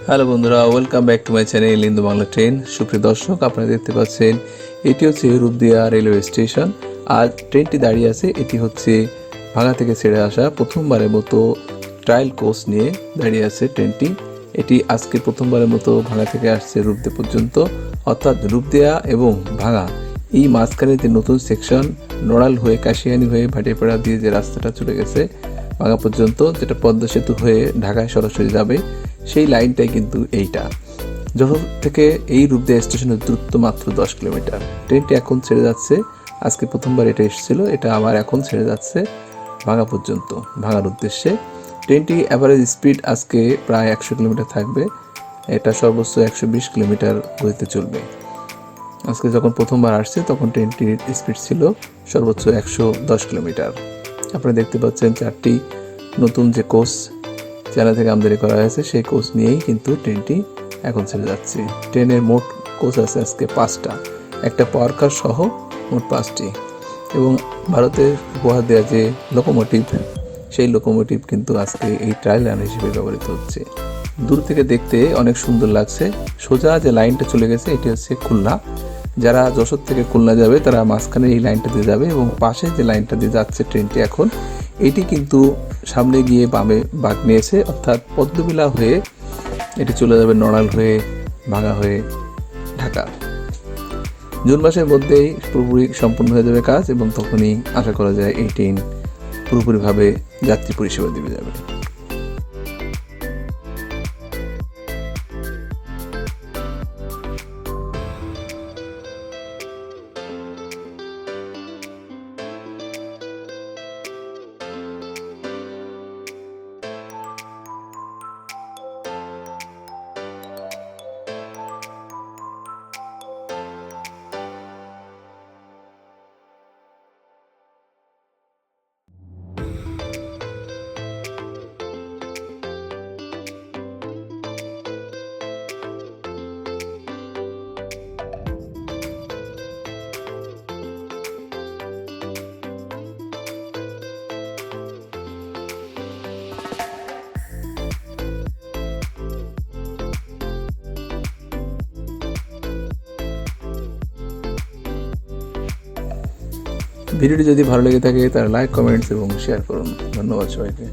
Hello বন্ধুরা, welcome back to my channel Indo Bangla train. সুপ্রিয় দর্শক, আপনারা দেখতে পাচ্ছেন এটি হচ্ছে রূপদিয়া রেলওয়ে স্টেশন। আর ট্রেনটি দাঁড়িয়ে আছে। এটি হচ্ছে ভাঙা থেকে ছেড়ে আসা প্রথমবারের মতো ট্রায়াল কোচ নিয়ে দাঁড়িয়ে আছে ট্রেনটি। এটি আজকে প্রথমবারের মতো ভাঙা থেকে আসছে রূপদিয়া পর্যন্ত, অর্থাৎ রূপদিয়া এবং ভাঙা এই মাঝখানে যে নতুন সেকশন নড়াল হয়ে কাশিয়ানি হয়ে ভাটিয়াপাড়া দিয়ে যে রাস্তাটা চলে গেছে ভাঙা পর্যন্ত, যেটা পদ্মা সেতু হয়ে ঢাকায় সরাসরি যাবে, সেই লাইনটাই কিন্তু এইটা। যশোর থেকে এই রূপদিয়া স্টেশনের দূরত্ব মাত্র 10 কিলোমিটার। ট্রেনটি এখন ছেড়ে যাচ্ছে। আজকে প্রথমবার এটা এসেছিল, এটা আবার এখন ছেড়ে যাচ্ছে ভাঙা পর্যন্ত, ভাঙার উদ্দেশ্যে। ট্রেনটি অ্যাভারেজ স্পিড আজকে প্রায় 100 কিলোমিটার থাকবে। এটা সর্বোচ্চ 120 কিলোমিটার গতিতে চলবে। আজকে যখন প্রথমবার আসছে তখন ট্রেনটির স্পিড ছিল সর্বোচ্চ 110 কিলোমিটার। আপনারা দেখতে পাচ্ছেন 4টি নতুন যে কোচ চায়না থেকে আমদানি করা হয়েছে সেই কোচ নিয়েই কিন্তু ট্রেনটি এখন ছেড়ে যাচ্ছে। ট্রেনের মোট কোচ আছে আজকে 5টা, একটা পাওয়ার কার সহ মোট 5টি। এবং ভারতের উপহার দেওয়া যে লোকোমোটিভ, সেই লোকোমোটিভ কিন্তু আজকে এই ট্রায়াল রান হিসেবে ব্যবহৃত হচ্ছে। দূর থেকে দেখতে অনেক সুন্দর লাগছে। সোজা যে লাইনটা চলে গেছে এটি হচ্ছে খুলনা। যারা যশোর থেকে খুলনা যাবে তারা মাঝখানে এই লাইনটা দিয়ে যাবে, এবং পাশে যে লাইনটা দিয়ে যাচ্ছে ট্রেনটি এখন, এটি কিন্তু সামনে গিয়ে বামে বাঁক নিয়েছে, অর্থাৎ পদ্মবিলা হয়ে এটি চলে যাবে নড়াল হয়ে, ভাঙা হয়ে ঢাকা। জুন মাসের মধ্যেই পুরোপুরি সম্পূর্ণ হয়ে যাবে কাজ, এবং তখনই আশা করা যায় এই ট্রেন পুরোপুরিভাবে যাত্রী পরিষেবা দেবে যাবে। ভিডিওটি যদি ভালো লেগে থাকে তাহলে লাইক, কমেন্টস এবং শেয়ার করুন। ধন্যবাদ সবাইকে।